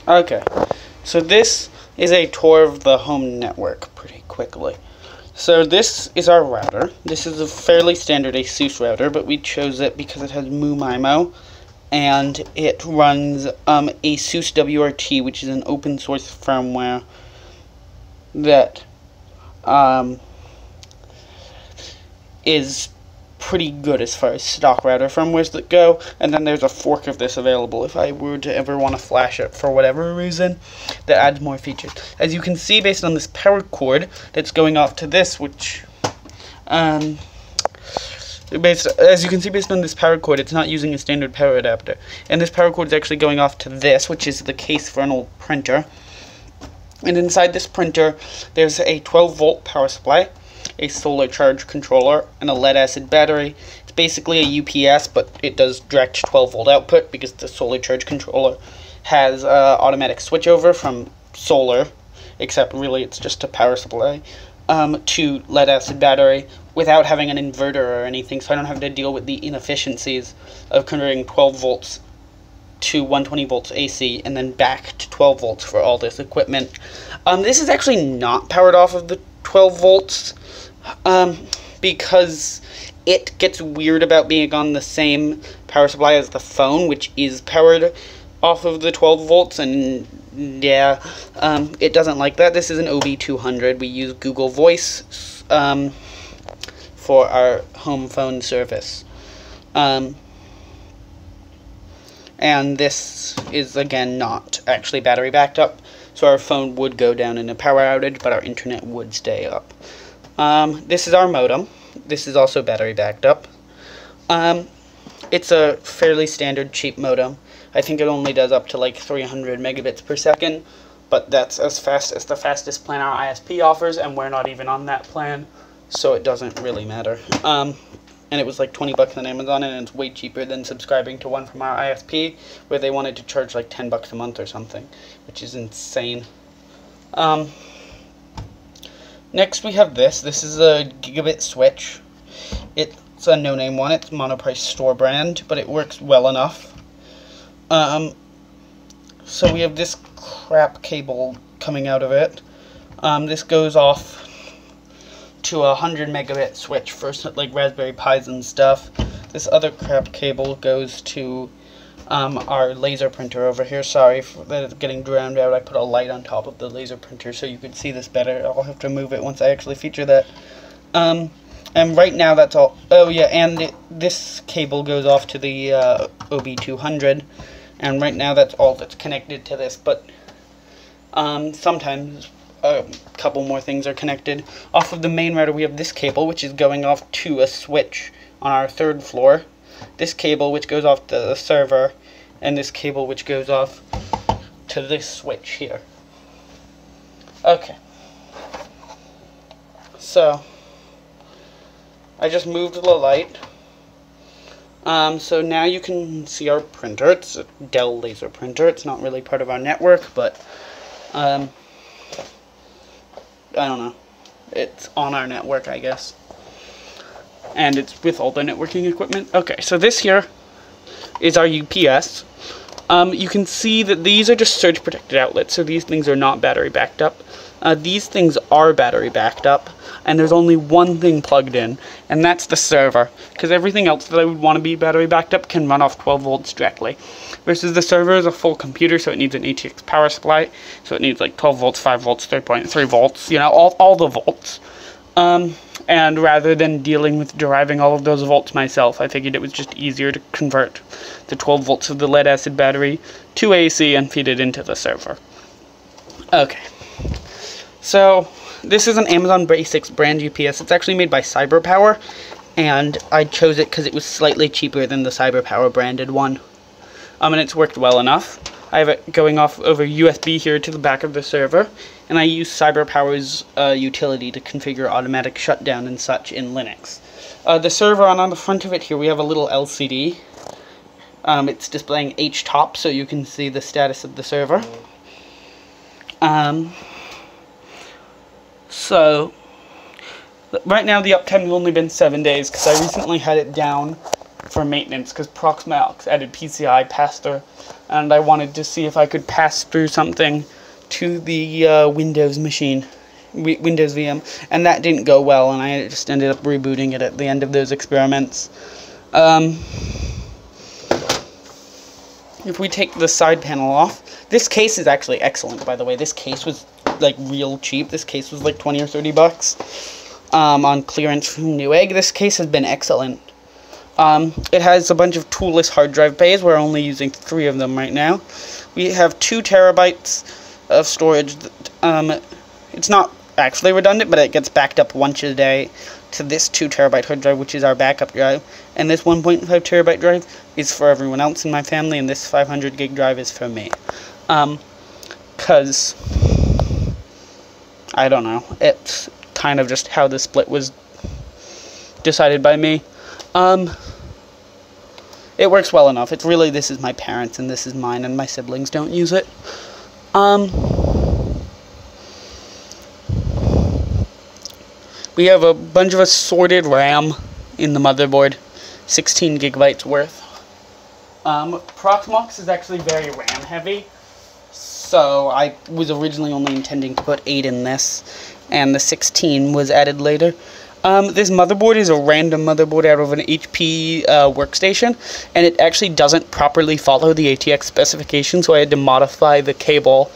Okay, so this is a tour of the home network pretty quickly. So this is our router. This is a fairly standard ASUS router, but we chose it because it has MuMaIMO, and it runs ASUS WRT, which is an open source firmware that is pretty good as far as stock router firmwares that go, and then there's a fork of this available if I were to ever want to flash it for whatever reason that adds more features. As you can see, based on this power cord that's going off to this, which as you can see, based on this power cord, it's not using a standard power adapter, and this power cord is actually going off to this, which is the case for an old printer. And inside this printer there's a 12-volt power supply, a solar charge controller, and a lead-acid battery. It's basically a UPS, but it does direct 12-volt output because the solar charge controller has automatic switchover from solar, except really it's just a power supply, to lead-acid battery without having an inverter or anything, so I don't have to deal with the inefficiencies of converting 12 volts to 120 volts AC and then back to 12 volts for all this equipment. This is actually not powered off of the 12 volts because it gets weird about being on the same power supply as the phone, which is powered off of the 12 volts, and yeah, it doesn't like that. This is an OB200. We use Google Voice for our home phone service. And this is, again, not actually battery backed up, so our phone would go down in a power outage, but our internet would stay up. This is our modem. This is also battery backed up. It's a fairly standard cheap modem. I think it only does up to like 300 megabits per second, but that's as fast as the fastest plan our ISP offers, and we're not even on that plan, so it doesn't really matter. And it was like 20 bucks on Amazon, and it's way cheaper than subscribing to one from our ISP, where they wanted to charge like 10 bucks a month or something, which is insane. Next we have this. This is a gigabit switch. It's a no-name one. It's Monoprice store brand, but it works well enough. So we have this crap cable coming out of it. This goes off to a 100 megabit switch for like Raspberry Pis and stuff. This other crap cable goes to our laser printer over here. Sorry that it's getting drowned out. I put a light on top of the laser printer so you could see this better. I'll have to move it once I actually feature that. And right now that's all. Oh yeah, and this cable goes off to the OB200, and right now that's all that's connected to this, but sometimes a couple more things are connected. Off of the main router we have this cable, which is going off to a switch on our 3rd floor. This cable, which goes off to the server, and this cable, which goes off to this switch here. Okay. So I just moved the light. So now you can see our printer. It's a Dell laser printer. It's not really part of our network, but I don't know. It's on our network, I guess. And it's with all the networking equipment. Okay, so this here is our UPS. You can see that these are just surge protected outlets, so these things are not battery backed up. These things are battery backed up, and there's only one thing plugged in, and that's the server, because everything else that I would want to be battery backed up can run off 12 volts directly, versus the server is a full computer, so it needs an ATX power supply, so it needs like 12 volts, 5 volts, 3.3 volts, you know, all the volts. And rather than dealing with deriving all of those volts myself, I figured it was just easier to convert the 12 volts of the lead-acid battery to AC and feed it into the server. Okay. So this is an Amazon Basics brand UPS. It's actually made by CyberPower, and I chose it because it was slightly cheaper than the CyberPower branded one. And it's worked well enough. I have it going off over USB here to the back of the server, and I use CyberPower's utility to configure automatic shutdown and such in Linux. The server, on the front of it here, we have a little LCD. It's displaying HTOP, so you can see the status of the server. So right now the uptime has only been 7 days, because I recently had it down for maintenance because Proxmox added PCI pass-through, and I wanted to see if I could pass through something to the Windows machine, Windows VM, and that didn't go well, and I just ended up rebooting it at the end of those experiments. If we take the side panel off, this case is actually excellent, by the way. This case was like real cheap. This case was like 20 or 30 bucks on clearance from Newegg. This case has been excellent. It has a bunch of toolless hard drive bays. We're only using 3 of them right now. We have 2 terabytes of storage. It's not actually redundant, but it gets backed up once a day to this 2 terabyte hard drive, which is our backup drive, and this 1.5 terabyte drive is for everyone else in my family, and this 500 gig drive is for me. Cause I don't know, it's kind of just how the split was decided by me. It works well enough. It's really, this is my parents and this is mine, and my siblings don't use it. We have a bunch of assorted RAM in the motherboard, 16 gigabytes worth. Proxmox is actually very RAM heavy, so I was originally only intending to put 8 in this, and the 16 was added later. This motherboard is a random motherboard out of an HP workstation, and it actually doesn't properly follow the ATX specification, so I had to modify the cable.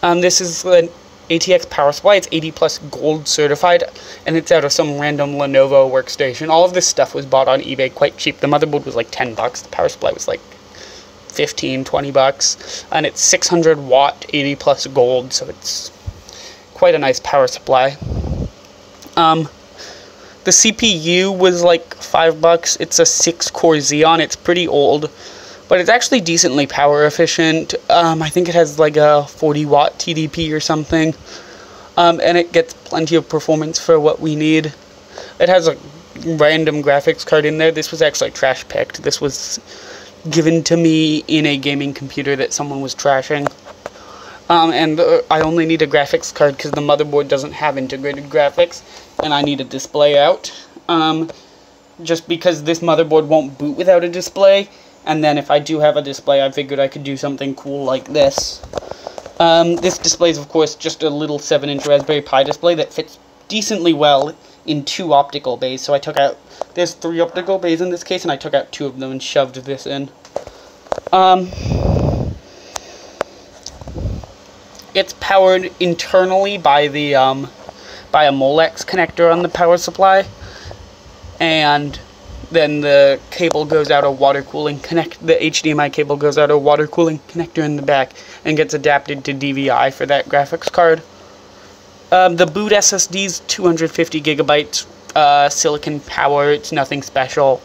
This is an ATX power supply. It's 80 plus gold certified, and it's out of some random Lenovo workstation. All of this stuff was bought on eBay quite cheap. The motherboard was like 10 bucks. The power supply was like 15, 20 bucks, and it's 600 watt, 80 plus gold, so it's quite a nice power supply. The CPU was like 5 bucks. It's a 6-core Xeon. It's pretty old, but it's actually decently power efficient. I think it has like a 40 watt TDP or something, and it gets plenty of performance for what we need. It has a random graphics card in there. This was actually trash picked. This was given to me in a gaming computer that someone was trashing. And I only need a graphics card because the motherboard doesn't have integrated graphics, and I need a display out. Just because this motherboard won't boot without a display, and then if I do have a display, I figured I could do something cool like this. This display is, of course, just a little 7-inch Raspberry Pi display that fits decently well in 2 optical bays. So I took out, there's 3 optical bays in this case, and I took out 2 of them and shoved this in. It's powered internally by the by a Molex connector on the power supply, and then the cable goes out a water cooling the HDMI cable goes out a water cooling connector in the back and gets adapted to DVI for that graphics card. The boot SSD is 250 gigabytes silicon power. It's nothing special.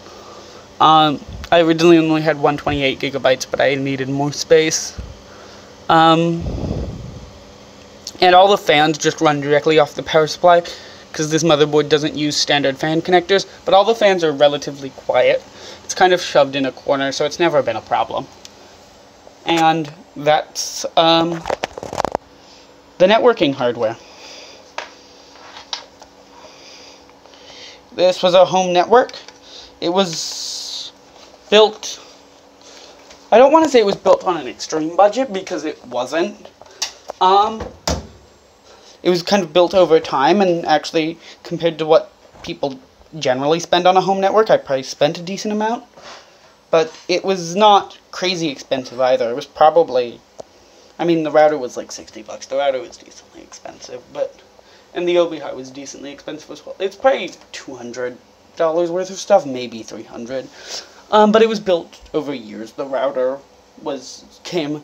I originally only had 128 gigabytes, but I needed more space. And all the fans just run directly off the power supply because this motherboard doesn't use standard fan connectors, but all the fans are relatively quiet. It's kind of shoved in a corner, so it's never been a problem. And that's the networking hardware. This was a home network. It was built, I don't want to say it was built on an extreme budget because it wasn't. It was kind of built over time, and actually, compared to what people generally spend on a home network, I probably spent a decent amount. But it was not crazy expensive either. It was probably, I mean, the router was like 60 bucks. The router was decently expensive, and the OB-Hi was decently expensive as well. It's probably $200 worth of stuff, maybe $300. But it was built over years. The router came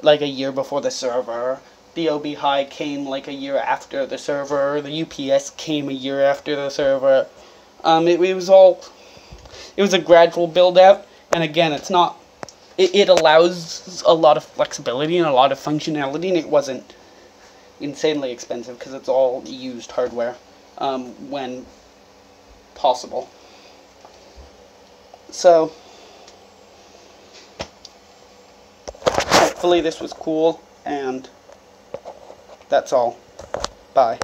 like a year before the server. The OB-Hi came like a year after the server. The UPS came a year after the server. It was a gradual build out, and again, it allows a lot of flexibility and a lot of functionality, and it wasn't insanely expensive because it's all used hardware when possible. So hopefully this was cool, and that's all. Bye.